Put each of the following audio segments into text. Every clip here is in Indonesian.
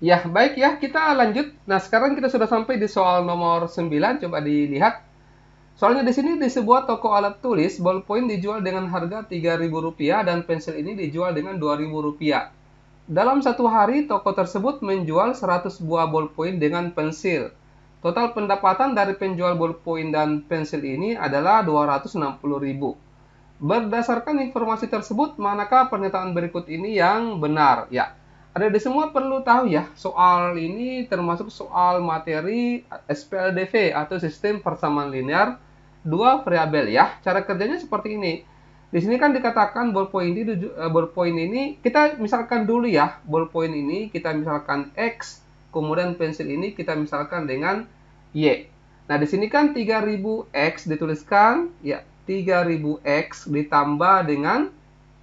Ya, baik ya, kita lanjut. Nah, sekarang kita sudah sampai di soal nomor 9. Coba dilihat. Soalnya di sini di sebuah toko alat tulis, ballpoint dijual dengan harga Rp3.000 dan pensil ini dijual dengan Rp2.000. Dalam satu hari, toko tersebut menjual 100 buah ballpoint dengan pensil. Total pendapatan dari penjual ballpoint dan pensil ini adalah Rp260.000. Berdasarkan informasi tersebut, manakah pernyataan berikut ini yang benar? Ya, ada di semua perlu tahu ya, soal ini termasuk soal materi SPLDV atau sistem persamaan linear dua variabel ya. Cara kerjanya seperti ini. Di sini kan dikatakan ballpoint ini kita misalkan dulu ya, ballpoint ini kita misalkan X, kemudian pensil ini kita misalkan dengan Y. Nah, di sini kan 3000X dituliskan, ya 3000X ditambah dengan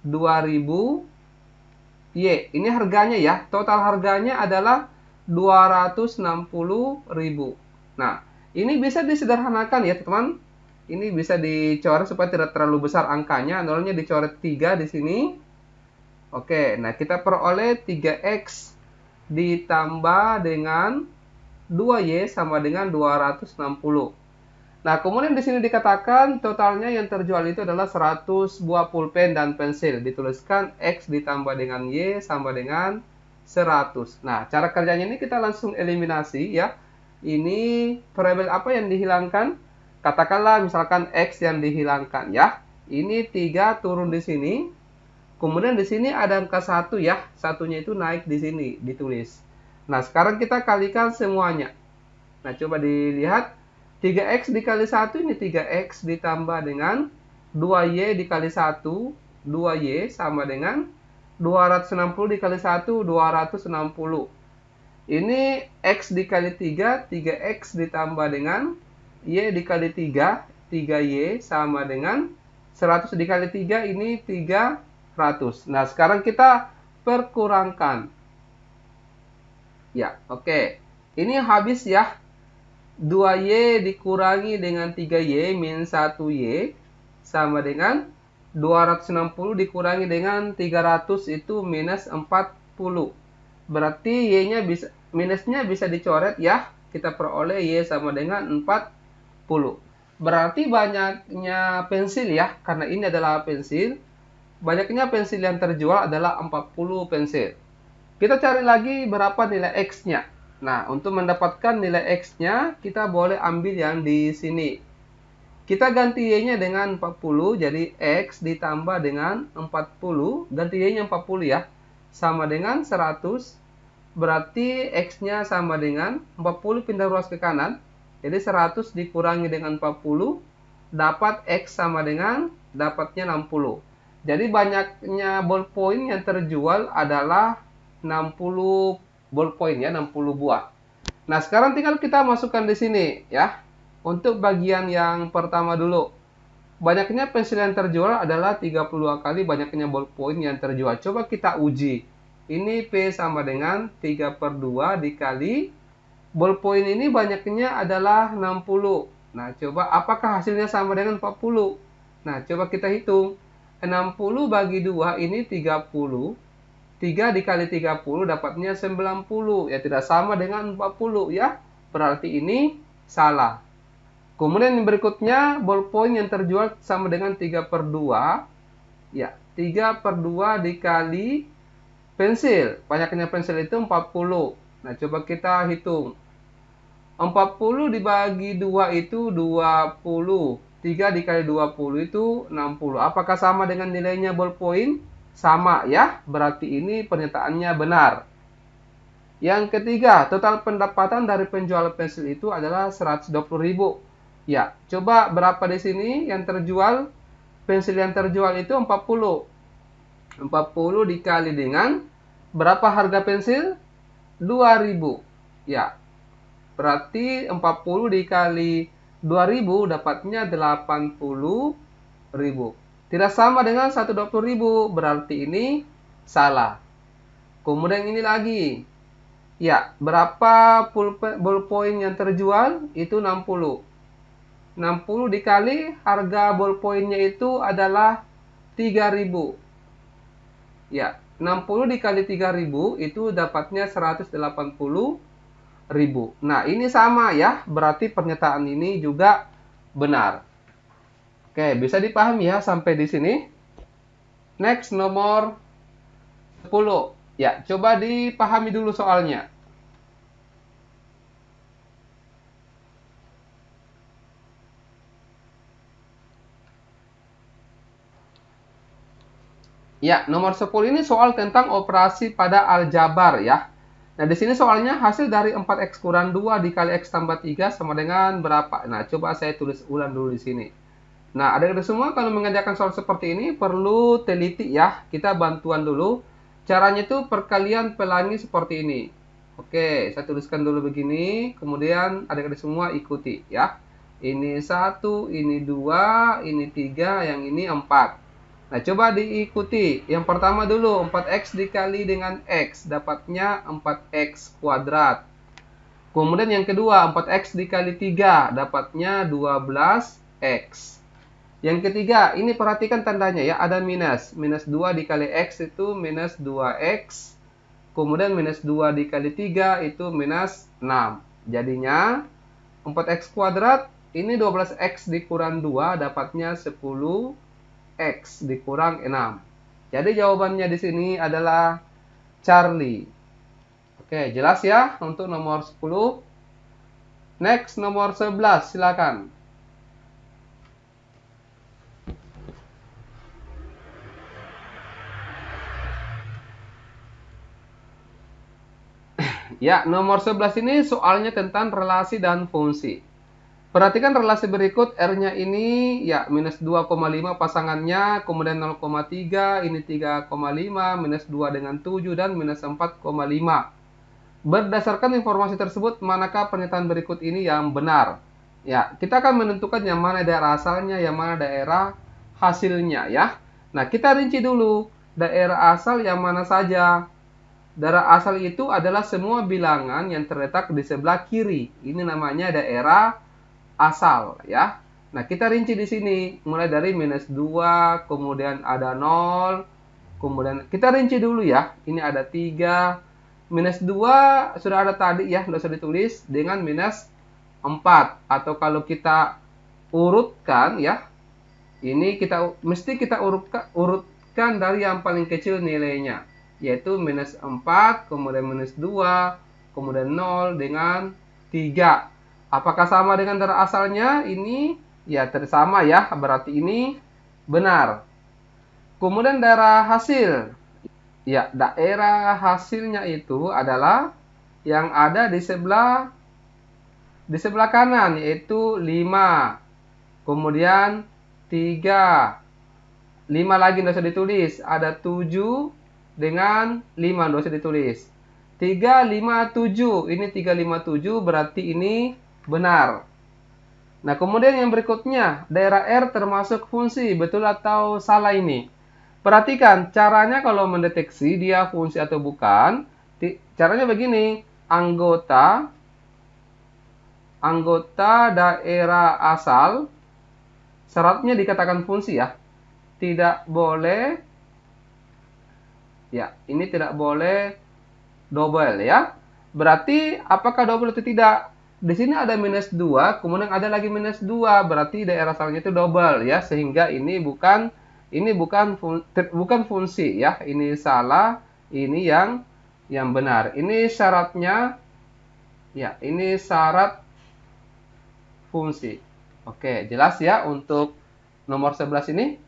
2000Y. Ini harganya ya, total harganya adalah 260.000. Nah, ini bisa disederhanakan ya, teman. Ini bisa dicoret supaya tidak terlalu besar angkanya. Nolnya dicoret 3 di sini. Oke, nah kita peroleh 3X ditambah dengan 2Y sama dengan 260. Nah, kemudian di sini dikatakan totalnya yang terjual itu adalah 100 buah pulpen dan pensil. Dituliskan X ditambah dengan Y sama dengan 100. Nah, cara kerjanya ini kita langsung eliminasi ya. Ini variabel apa yang dihilangkan? Katakanlah misalkan X yang dihilangkan ya. Ini 3 turun di sini. Kemudian di sini ada angka 1 ya. Satunya itu naik di sini, ditulis. Nah, sekarang kita kalikan semuanya. Nah, coba dilihat. 3X dikali 1 ini 3X ditambah dengan 2Y dikali 1, 2Y sama dengan 260 dikali 1, 260. Ini X dikali 3, 3X ditambah dengan Y dikali 3, 3Y sama dengan 100 dikali 3, ini 300. Nah, sekarang kita perkurangkan. Ya, oke. Ini habis ya. 2Y dikurangi dengan 3Y min 1Y sama dengan 260 dikurangi dengan 300 itu minus 40. Berarti Y-nya bisa minusnya bisa dicoret ya. Kita peroleh Y sama dengan 40. Berarti banyaknya pensil ya, karena ini adalah pensil. Banyaknya pensil yang terjual adalah 40 pensil. Kita cari lagi berapa nilai X-nya. Nah, untuk mendapatkan nilai X-nya, kita boleh ambil yang di sini. Kita ganti Y-nya dengan 40, jadi X ditambah dengan 40, ganti Y-nya 40 ya, sama dengan 100, berarti X-nya sama dengan 40 pindah ruas ke kanan, jadi 100 dikurangi dengan 40, dapat X sama dengan dapatnya 60. Jadi banyaknya ballpoint yang terjual adalah 60 ballpoint ya, 60 buah. Nah, sekarang tinggal kita masukkan di sini ya. Untuk bagian yang pertama dulu. Banyaknya pensil yang terjual adalah 32 kali banyaknya ballpoint yang terjual. Coba kita uji. Ini P sama dengan 3/2 dikali ballpoint ini banyaknya adalah 60. Nah, coba apakah hasilnya sama dengan 40? Nah, coba kita hitung. 60 bagi 2 ini 30. 3 dikali 30 dapatnya 90. Ya, tidak sama dengan 40 ya. Berarti ini salah. Kemudian yang berikutnya, ballpoint yang terjual sama dengan 3/2. Ya, 3/2 dikali pensil. Banyaknya pensil itu 40. Nah, coba kita hitung. 40 dibagi 2 itu 20. 3 dikali 20 itu 60. Apakah sama dengan nilainya ballpoint? Sama ya, berarti ini pernyataannya benar. Yang ketiga, total pendapatan dari penjual pensil itu adalah 120.000. Ya, coba berapa di sini yang terjual? Pensil yang terjual itu 40. 40 dikali dengan berapa harga pensil? 2.000. Ya, berarti 40 dikali 2.000 dapatnya 80.000. Tidak sama dengan 120.000, berarti ini salah. Kemudian ini lagi. Ya, berapa ballpoint yang terjual? Itu 60. 60 dikali harga ballpointnya itu adalah 3.000. Ya, 60 dikali 3000 itu dapatnya 180.000. Nah, ini sama ya, berarti pernyataan ini juga benar. Oke, bisa dipahami ya sampai di sini. Next, nomor 10. Ya, coba dipahami dulu soalnya. Ya, nomor 10 ini soal tentang operasi pada aljabar ya. Nah, di sini soalnya hasil dari 4x kurang 2 dikali x tambah 3 sama dengan berapa? Nah, coba saya tulis ulang dulu di sini. Nah, adik-adik semua kalau mengerjakan soal seperti ini perlu teliti ya. Kita bantuan dulu. Caranya itu perkalian pelangi seperti ini. Oke, saya tuliskan dulu begini. Kemudian adik-adik semua ikuti ya. Ini 1, ini 2, ini 3, yang ini 4. Nah, coba diikuti. Yang pertama dulu, 4x dikali dengan x. Dapatnya 4x kuadrat. Kemudian yang kedua, 4x dikali 3. Dapatnya 12x. Yang ketiga, ini perhatikan tandanya ya, ada minus. Minus 2 dikali x itu minus 2x. Kemudian minus 2 dikali 3 itu minus 6. Jadinya 4x kuadrat, ini 12x dikurang 2 dapatnya 10x dikurang 6. Jadi jawabannya di sini adalah Charlie. Oke, jelas ya untuk nomor 10. Next, nomor 11, silakan. Ya, nomor 11 ini soalnya tentang relasi dan fungsi. Perhatikan relasi berikut, R-nya ini ya minus 2,5 pasangannya, kemudian 0,3, ini 3,5, minus 2 dengan 7, dan minus 4,5. Berdasarkan informasi tersebut, manakah pernyataan berikut ini yang benar? Ya, kita akan menentukan yang mana daerah asalnya, yang mana daerah hasilnya ya. Nah, kita rinci dulu daerah asal yang mana saja. Daerah asal itu adalah semua bilangan yang terletak di sebelah kiri. Ini namanya daerah asal ya. Nah, kita rinci di sini mulai dari minus 2, kemudian ada 0, kemudian kita rinci dulu ya. Ini ada 3, minus 2 sudah ada tadi ya, sudah usah ditulis dengan minus 4. Atau kalau kita urutkan ya, ini mesti kita urutkan dari yang paling kecil nilainya, yaitu minus 4, kemudian minus 2, kemudian 0 dengan 3. Apakah sama dengan daerah asalnya? Ini ya sama ya, berarti ini benar. Kemudian daerah hasil. Ya, daerah hasilnya itu adalah yang ada di sebelah kanan, yaitu 5. Kemudian 3. 5 lagi tidak usah ditulis. Ada 7 dengan 5 tidak usah ditulis. 3, 5, 7. Ini 3, 5, 7 berarti ini benar. Nah, kemudian yang berikutnya, daerah R termasuk fungsi. Betul atau salah ini? Perhatikan, caranya kalau mendeteksi dia fungsi atau bukan. Caranya begini, anggota daerah asal, syaratnya dikatakan fungsi ya. Tidak boleh, ya ini tidak boleh double ya. Berarti apakah double atau tidak? Di sini ada minus 2, kemudian ada lagi minus 2, berarti daerah asalnya itu double ya, sehingga ini bukan fungsi ya. Ini salah, ini yang benar. Ini syaratnya ya, ini syarat fungsi. Oke, jelas ya untuk nomor 11 ini.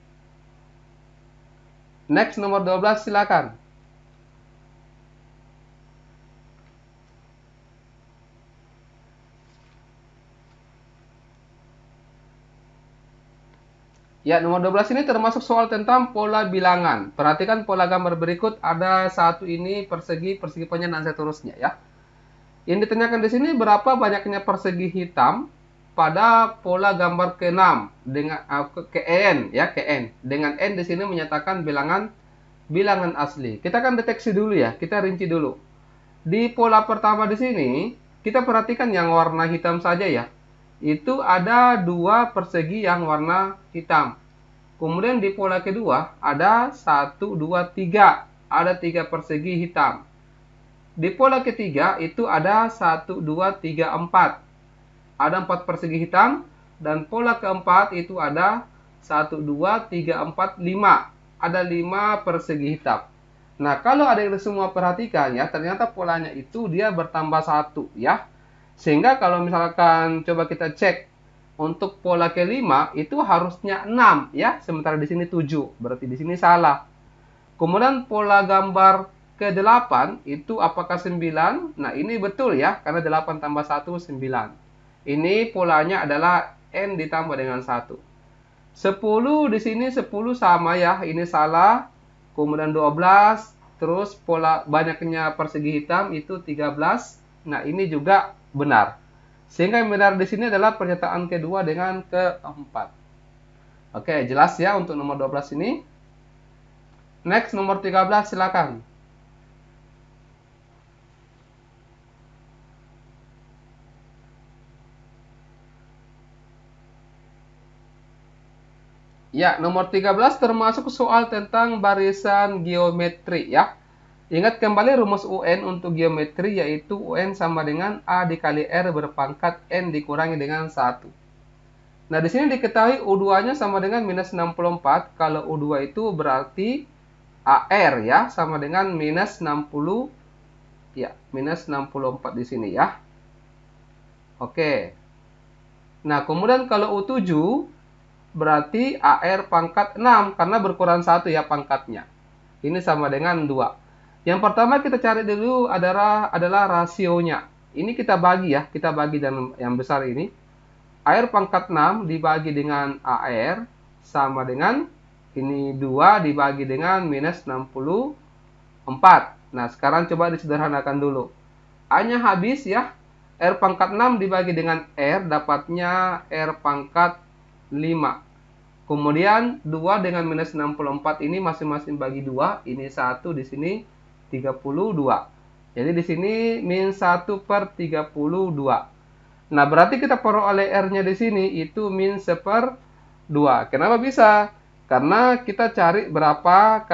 Next, nomor 12 silakan. Ya, nomor 12 ini termasuk soal tentang pola bilangan. Perhatikan pola gambar berikut, ada satu ini persegi panjang dan seterusnya ya. Yang ditanyakan di sini berapa banyaknya persegi hitam pada pola gambar ke-6 dengan ke-n ya, ke-n. Dengan n di sini menyatakan bilangan asli. Kita akan deteksi dulu ya, kita rinci dulu. Di pola pertama di sini, kita perhatikan yang warna hitam saja ya. Itu ada 2 persegi yang warna hitam. Kemudian di pola kedua ada 1, 2, 3. ada 3 persegi hitam. Di pola ketiga itu ada 1, 2, 3, 4. Ada 4 persegi hitam. Dan pola keempat itu ada 1, 2, 3, 4, 5. Ada 5 persegi hitam. Nah, kalau ada yang semua perhatikan ya, ternyata polanya itu dia bertambah 1 ya. Sehingga kalau misalkan coba kita cek untuk pola kelima itu harusnya 6 ya, sementara di sini 7. Berarti di sini salah. Kemudian pola gambar ke-8 itu apakah 9? Nah, ini betul ya, karena 8 tambah 1, 9. Ini polanya adalah N ditambah dengan 1. 10 di sini 10 sama ya, ini salah. Kemudian 12, terus pola banyaknya persegi hitam itu 13. Nah, ini juga benar. Sehingga yang benar di sini adalah pernyataan kedua dengan keempat. Oke, jelas ya untuk nomor 12 ini. Next, nomor 13, silakan. Ya, nomor 13 termasuk soal tentang barisan geometri ya. Ingat kembali rumus UN untuk geometri yaitu UN sama dengan A dikali R berpangkat N dikurangi dengan 1. Nah, di sini diketahui U2-nya sama dengan minus 64. Kalau U2 itu berarti AR ya, sama dengan minus 60. Ya, minus 64 di sini ya. Oke. Nah, kemudian kalau U7 berarti AR pangkat 6 karena berkurang 1 ya pangkatnya. Ini sama dengan 2. Yang pertama kita cari dulu adalah rasionya. Ini kita bagi ya, kita bagi dalam yang besar ini. AR pangkat 6 dibagi dengan AR sama dengan ini 2 dibagi dengan minus 64. Nah, sekarang coba disederhanakan dulu. A-nya habis ya. R pangkat 6 dibagi dengan R dapatnya R pangkat 5. Kemudian 2 dengan minus 64 ini masing-masing bagi 2. Ini 1, di sini 32. Jadi di sini min 1 per 32. Nah, berarti kita peroleh R-nya di sini itu min 1/2. Kenapa bisa? Karena kita cari berapa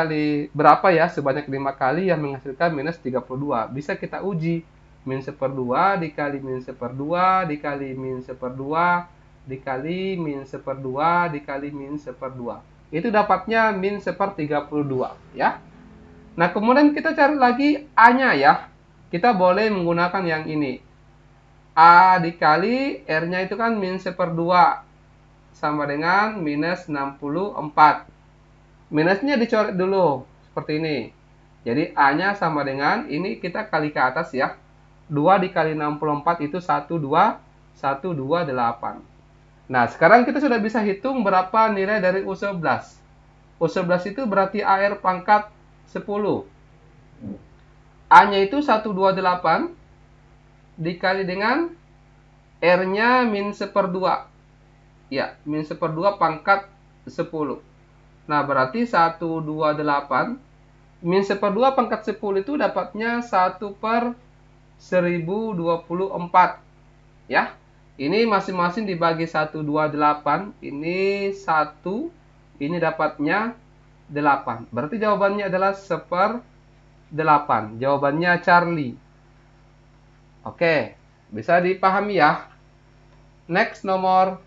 ya, sebanyak 5 kali yang menghasilkan minus 32. Bisa kita uji. Min 1/2 dikali min 1/2 dikali min 1/2 dikali min 1/2 dikali min 1/2. Itu dapatnya min 1/32 ya. Nah, kemudian kita cari lagi A-nya ya. Kita boleh menggunakan yang ini. A dikali R-nya itu kan min 1/2 sama dengan minus 64. Minusnya dicoret dulu seperti ini. Jadi A-nya sama dengan ini kita kali ke atas ya. 2 dikali 64 itu 128. Nah, sekarang kita sudah bisa hitung berapa nilai dari U11. U11 itu berarti AR pangkat 10. A-nya itu 128 dikali dengan R-nya min 1/2. Ya, min 1/2 pangkat 10. Nah, berarti 128 min 1/2 pangkat 10 itu dapatnya 1/1024. Ya. Ini masing-masing dibagi 128, ini 1, ini dapatnya 8. Berarti jawabannya adalah 1/8. Jawabannya Charlie. Oke, bisa dipahami ya. Next, nomor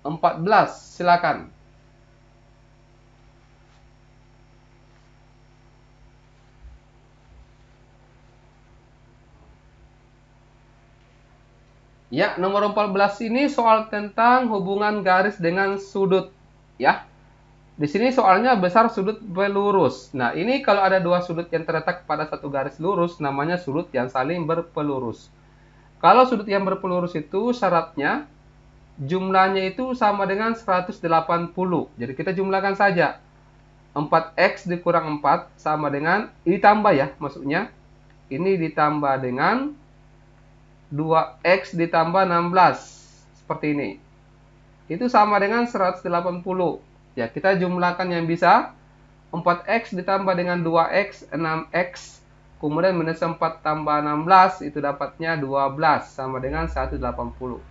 14, silakan. Ya, nomor 14 ini soal tentang hubungan garis dengan sudut. Ya, di sini soalnya besar sudut pelurus. Nah, ini kalau ada dua sudut yang terletak pada satu garis lurus, namanya sudut yang saling berpelurus. Kalau sudut yang berpelurus itu syaratnya jumlahnya itu sama dengan 180. Jadi kita jumlahkan saja. 4x dikurang 4 sama dengan, ditambah ya maksudnya. Ini ditambah dengan 2x ditambah 16. Seperti ini. Itu sama dengan 180. Ya, kita jumlahkan yang bisa. 4x ditambah dengan 2x, 6x. Kemudian minus 4 tambah 16, itu dapatnya 12. Sama dengan 180.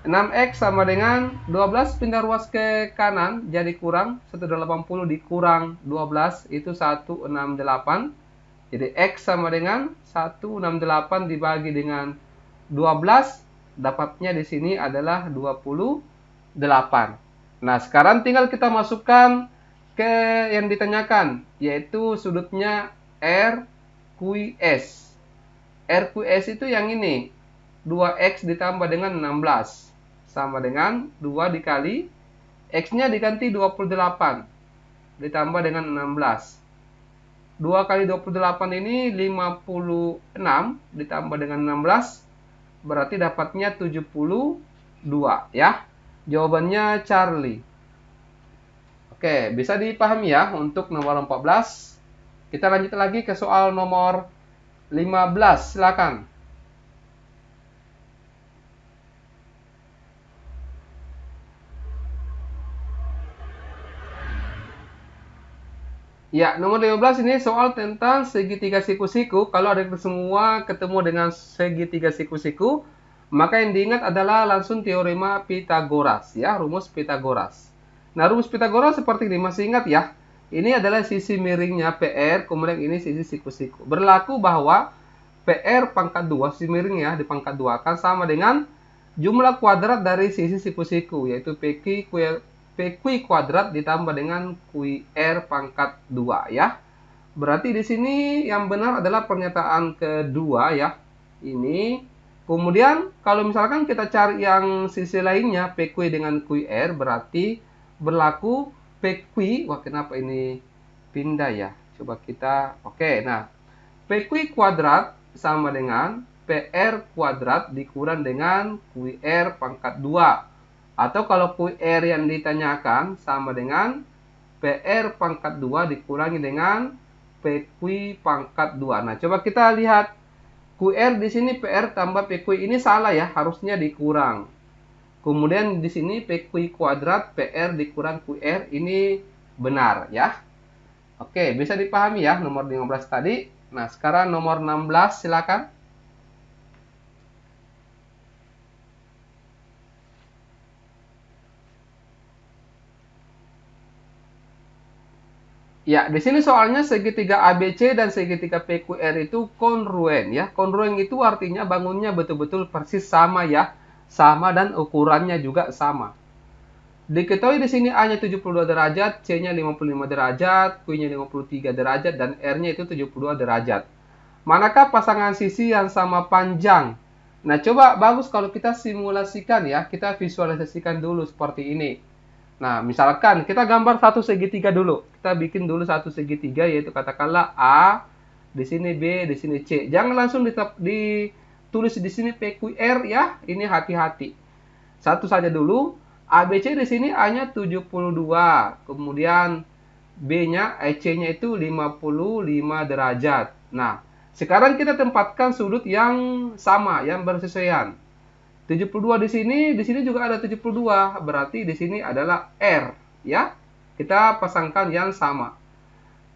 6X sama dengan 12 pindah ruas ke kanan jadi kurang 180 dikurang 12 itu 168. Jadi X sama dengan 168 dibagi dengan 12, dapatnya di sini adalah 28. Nah, sekarang tinggal kita masukkan ke yang ditanyakan, yaitu sudutnya RQS. RQS itu yang ini, 2X ditambah dengan 16, sama dengan 2 dikali, X-nya diganti 28, ditambah dengan 16. 2 kali 28 ini 56 ditambah dengan 16 berarti dapatnya 72 ya. Jawabannya Charlie. Oke, bisa dipahami ya untuk nomor 14. Kita lanjut lagi ke soal nomor 15. Silakan. Ya, nomor 15 ini soal tentang segitiga siku-siku. Kalau ada semua ketemu dengan segitiga siku-siku, maka yang diingat adalah langsung teorema Pitagoras, ya, rumus Pitagoras. Nah, rumus Pitagoras seperti ini, masih ingat ya? Ini adalah sisi miringnya PR, kemudian ini sisi siku-siku. Berlaku bahwa PR pangkat 2, sisi miringnya di pangkat 2 akan sama dengan jumlah kuadrat dari sisi siku-siku, yaitu PQ kuadrat ditambah dengan QR pangkat 2 ya. Berarti di sini yang benar adalah pernyataan kedua ya. Ini. Kemudian kalau misalkan kita cari yang sisi lainnya PQ dengan QR berarti berlaku PQ. Wah, kenapa ini pindah ya? Coba kita. Oke, nah. PQ kuadrat sama dengan PR kuadrat dikurang dengan QR pangkat 2. Atau kalau QR yang ditanyakan sama dengan PR pangkat 2 dikurangi dengan PQ pangkat 2. Nah, coba kita lihat. QR di sini PR tambah PQ ini salah ya, harusnya dikurang. Kemudian di sini PQ kuadrat PR dikurang QR ini benar ya. Oke, bisa dipahami ya nomor 15 tadi. Nah, sekarang nomor 16 silakan. Ya, di sini soalnya segitiga ABC dan segitiga PQR itu kongruen ya. Kongruen itu artinya bangunnya betul-betul persis sama ya. Sama dan ukurannya juga sama. Diketahui di sini A-nya 72 derajat, C-nya 55 derajat, Q-nya 53 derajat, dan R-nya itu 72 derajat. Manakah pasangan sisi yang sama panjang? Nah, coba bagus kalau kita simulasikan ya. Kita visualisasikan dulu seperti ini. Nah, misalkan kita gambar satu segitiga dulu. Kita bikin dulu satu segitiga, yaitu katakanlah A, di sini B, di sini C. Jangan langsung ditulis di sini PQR ya. Ini hati-hati. Satu saja dulu. ABC di sini A-nya 72. Kemudian B-nya, C-nya itu 55 derajat. Nah, sekarang kita tempatkan sudut yang sama, yang bersesuaian. 72 di sini juga ada 72. Berarti di sini adalah R, ya. Kita pasangkan yang sama.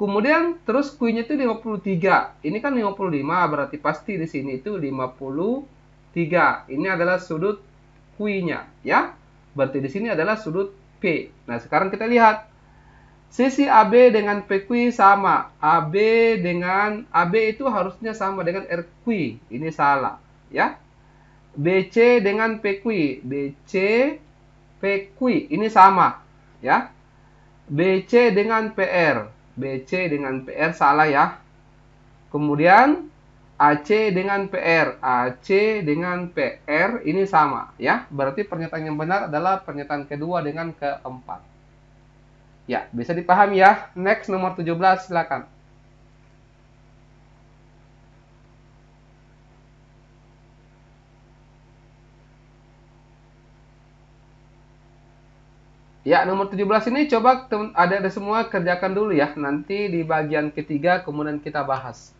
Kemudian terus Q-nya itu 53. Ini kan 55, berarti pasti di sini itu 53. Ini adalah sudut Q-nya, ya. Berarti di sini adalah sudut P. Nah, sekarang kita lihat. Sisi AB dengan PQ sama. AB itu harusnya sama dengan RQ. Ini salah, ya. BC dengan PQ. BC, PQ. Ini sama. Ya. BC dengan PR. BC dengan PR salah ya. Kemudian AC dengan PR. AC dengan PR ini sama. Ya. Berarti pernyataan yang benar adalah pernyataan kedua dengan keempat. Ya, bisa dipahami ya. Next, nomor 17, silakan. Ya, nomor 17 ini coba ada semua kerjakan dulu ya. Nanti di bagian ketiga kemudian kita bahas.